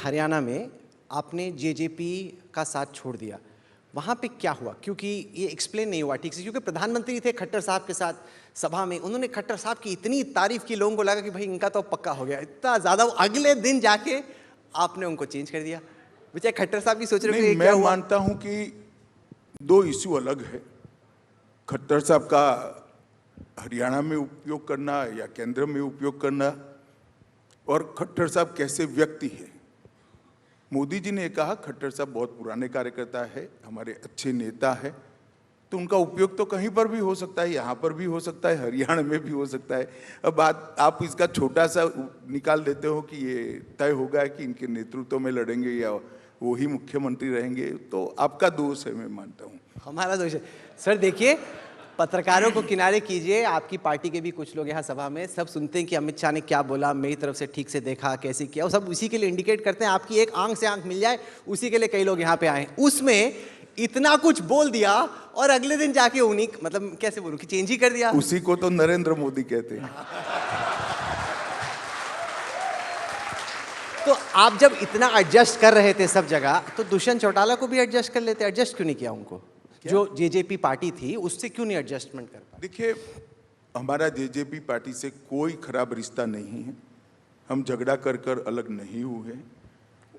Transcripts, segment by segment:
हरियाणा में आपने जेजेपी का साथ छोड़ दिया, वहाँ पे क्या हुआ? क्योंकि ये एक्सप्लेन नहीं हुआ ठीक से, क्योंकि प्रधानमंत्री थे खट्टर साहब के साथ सभा में, उन्होंने खट्टर साहब की इतनी तारीफ की, लोगों को लगा कि भाई इनका तो पक्का हो गया, इतना ज़्यादा, अगले दिन जाके आपने उनको चेंज कर दिया। बेचारे खट्टर साहब की सोच रहे नहीं, हो कि क्या मैं हुआ? मानता हूं कि दो इश्यू अलग है। खट्टर साहब का हरियाणा में उपयोग करना या केंद्र में उपयोग करना, और खट्टर साहब कैसे व्यक्ति है। मोदी जी ने कहा खट्टर साहब बहुत पुराने कार्यकर्ता है, हमारे अच्छे नेता है, तो उनका उपयोग तो कहीं पर भी हो सकता है, यहाँ पर भी हो सकता है, हरियाणा में भी हो सकता है। अब बात आप इसका छोटा सा निकाल देते हो कि ये तय होगा कि इनके नेतृत्व में लड़ेंगे या वो ही मुख्यमंत्री रहेंगे, तो आपका दोष है, मैं मानता हूँ। हमारा दोष है सर। देखिए, पत्रकारों को किनारे कीजिए, आपकी पार्टी के भी कुछ लोग यहाँ सभा में सब सुनते हैं कि अमित शाह ने क्या बोला, मेरी तरफ से ठीक से देखा, कैसे किया, वो सब उसी के लिए इंडिकेट करते हैं। आपकी एक आंख से आंख मिल जाए, उसी के लिए कई लोग यहाँ पे आए। उसमें इतना कुछ बोल दिया और अगले दिन जाके उन्हीं, मतलब कैसे बोलूं कि चेंज ही कर दिया। उसी को तो नरेंद्र मोदी कहते हैं। तो आप जब इतना एडजस्ट कर रहे थे सब जगह, तो दुष्यंत चौटाला को भी एडजस्ट कर लेते, एडजस्ट क्यों नहीं किया उनको? जो जेजेपी पार्टी थी उससे क्यों नहीं एडजस्टमेंट कर पाए? देखिए, हमारा जेजेपी पार्टी से कोई खराब रिश्ता नहीं है, हम झगड़ा कर कर अलग नहीं हुए।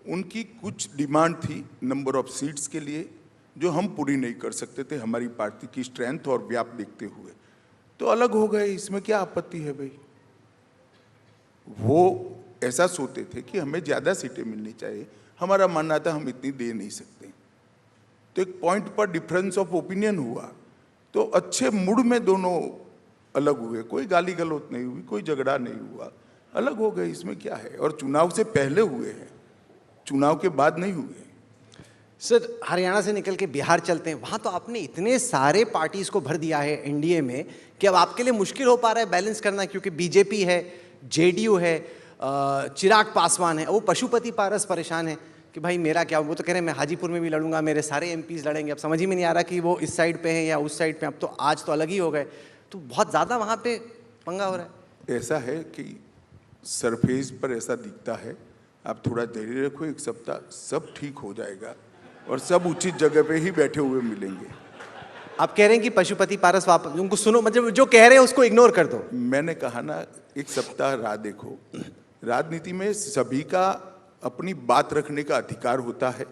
उनकी कुछ डिमांड थी नंबर ऑफ सीट्स के लिए, जो हम पूरी नहीं कर सकते थे हमारी पार्टी की स्ट्रेंथ और व्याप देखते हुए, तो अलग हो गए। इसमें क्या आपत्ति है भाई? वो ऐसा सोचते थे कि हमें ज़्यादा सीटें मिलनी चाहिए, हमारा मानना था हम इतनी दे नहीं सकते, तो एक पॉइंट पर डिफरेंस ऑफ ओपिनियन हुआ, तो अच्छे मूड में दोनों अलग हुए, कोई गाली गलौज नहीं हुई, कोई झगड़ा नहीं हुआ, अलग हो गए। इसमें क्या है? और चुनाव से पहले हुए हैं, चुनाव के बाद नहीं हुए। सर, हरियाणा से निकल के बिहार चलते हैं, वहाँ तो आपने इतने सारे पार्टीज को भर दिया है एनडीए में कि अब आपके लिए मुश्किल हो पा रहा है बैलेंस करना, क्योंकि बीजेपी है, जेडीयू है, चिराग पासवान है, वो पशुपति पारस परेशान है कि भाई मेरा क्या। वो तो कह रहे हैं मैं हाजीपुर में भी लड़ूंगा, मेरे सारे एमपीज लड़ेंगे। अब समझ ही में नहीं आ रहा कि वो इस साइड पे हैं या उस साइड पे। अब तो आज तो अलग ही हो गए, तो बहुत ज़्यादा वहाँ पे पंगा हो रहा है। ऐसा है कि सरफेस पर ऐसा दिखता है, आप थोड़ा धैर्य रखो, एक सप्ताह सब ठीक हो जाएगा और सब उचित जगह पे ही बैठे हुए मिलेंगे। आप कह रहे हैं कि पशुपति पारस वापस, उनको सुनो, मतलब जो कह रहे हैं उसको इग्नोर कर दो। मैंने कहा ना, एक सप्ताह राह देखो। राजनीति में सभी का अपनी बात रखने का अधिकार होता है,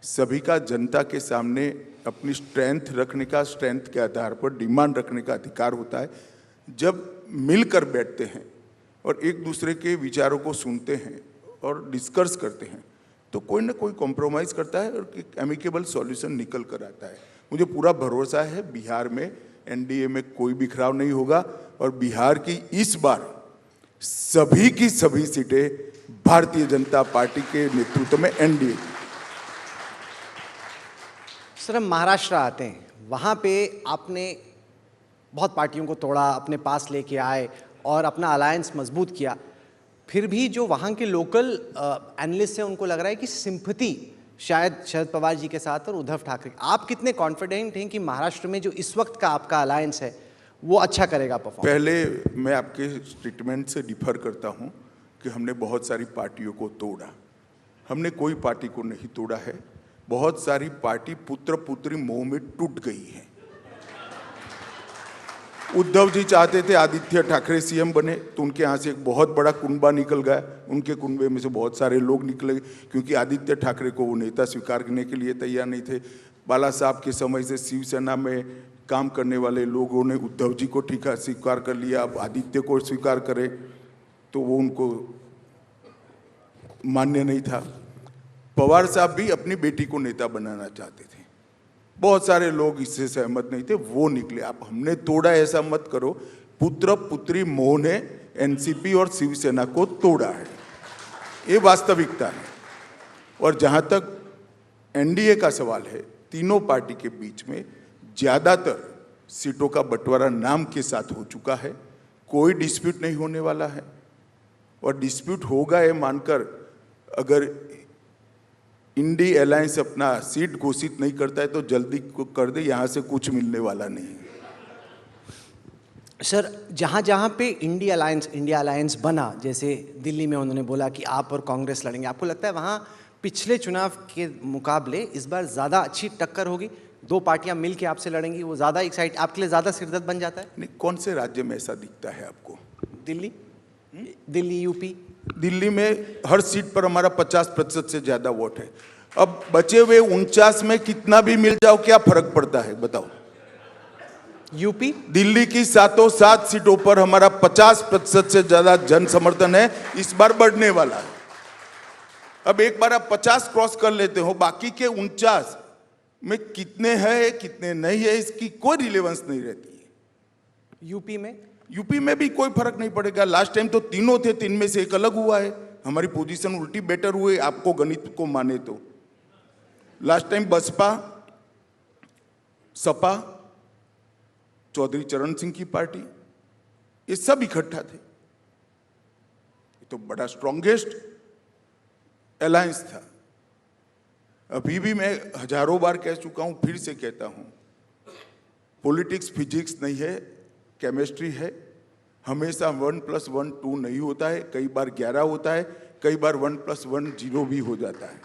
सभी का जनता के सामने अपनी स्ट्रेंथ रखने का, स्ट्रेंथ के आधार पर डिमांड रखने का अधिकार होता है। जब मिलकर बैठते हैं और एक दूसरे के विचारों को सुनते हैं और डिस्कस करते हैं, तो कोई ना कोई कॉम्प्रोमाइज़ करता है और एक एमिकेबल सॉल्यूशन निकल कर आता है। मुझे पूरा भरोसा है बिहार में एनडीए में कोई बिखराव नहीं होगा, और बिहार की इस बार सभी की सभी सीटें भारतीय जनता पार्टी के नेतृत्व में एनडीए। सर, हम महाराष्ट्र आते हैं, वहाँ पे आपने बहुत पार्टियों को तोड़ा, अपने पास लेके आए और अपना अलायंस मजबूत किया। फिर भी जो वहाँ के लोकल एनालिस्ट हैं उनको लग रहा है कि सिंपैथी शायद शरद पवार जी के साथ और उद्धव ठाकरे। आप कितने कॉन्फिडेंट हैं कि महाराष्ट्र में जो इस वक्त का आपका अलायंस है वो अच्छा करेगा परफॉर्म? पहले मैं आपके स्टेटमेंट से डिफर करता हूं कि हमने बहुत सारी पार्टियों को तोड़ा। हमने कोई पार्टी को नहीं तोड़ा है। बहुत सारी पार्टी पुत्र पुत्री मोह में टूट गई है। उद्धव जी चाहते थे आदित्य ठाकरे सीएम बने, तो उनके यहाँ से एक बहुत बड़ा कुनबा निकल गया, उनके कुनबे में से बहुत सारे लोग निकले, क्योंकि आदित्य ठाकरे को वो नेता स्वीकार करने के लिए तैयार नहीं थे। बाला साहब के समय से शिवसेना में काम करने वाले लोगों ने उद्धव जी को ठीक स्वीकार कर लिया, अब आदित्य को स्वीकार करे तो वो उनको मान्य नहीं था। पवार साहब भी अपनी बेटी को नेता बनाना चाहते थे, बहुत सारे लोग इससे सहमत नहीं थे, वो निकले। आप हमने तोड़ा ऐसा मत करो। पुत्र पुत्री मोह ने एनसीपी और शिवसेना को तोड़ा है, ये वास्तविकता है। और जहां तक एनडीए का सवाल है, तीनों पार्टी के बीच में ज़्यादातर सीटों का बंटवारा नाम के साथ हो चुका है, कोई डिस्प्यूट नहीं होने वाला है। और डिस्प्यूट होगा ये मानकर अगर इंडी अलायंस अपना सीट घोषित नहीं करता है तो जल्दी कर दे, यहाँ से कुछ मिलने वाला नहीं है। सर जहाँ जहाँ पे इंडिया अलायंस बना, जैसे दिल्ली में उन्होंने बोला कि आप और कांग्रेस लड़ेंगे, आपको लगता है वहाँ पिछले चुनाव के मुकाबले इस बार ज़्यादा अच्छी टक्कर होगी? दो पार्टियां मिल के आपसे लड़ेंगी, वो ज़्यादा एक्साइट, आपके लिए ज़्यादा सिरदर्द बन जाता है? नहीं, कौन से राज्य में ऐसा दिखता है आपको? दिल्ली यूपी। दिल्ली में हर सीट पर हमारा 50% से ज्यादा वोट है। अब बचे हुए 49 में कितना भी मिल जाओ क्या फर्क पड़ता है बताओ? यूपी, दिल्ली की 7 सीटों पर हमारा 50% से ज्यादा जन समर्थन है, इस बार बढ़ने वाला है। अब एक बार आप 50 क्रॉस कर लेते हो, बाकी के 49 में कितने हैं कितने नहीं है इसकी कोई रिलेवेंस नहीं रहती है। यूपी में भी कोई फर्क नहीं पड़ेगा। लास्ट टाइम तो तीनों थे, तीन में से एक अलग हुआ है। हमारी पोजीशन उल्टी बेटर हुए, आपको गणित को माने तो। लास्ट टाइम बसपा, सपा, चौधरी चरण सिंह की पार्टी, ये सब इकट्ठा थे। ये तो बड़ा स्ट्रॉन्गेस्ट अलायंस था। अभी भी मैं हजारों बार कह चुका हूं, फिर से कहता हूं, पॉलिटिक्स फिजिक्स नहीं है, केमिस्ट्री है। हमेशा 1+1 2 नहीं होता है, कई बार 11 होता है, कई बार 1+1 0 भी हो जाता है।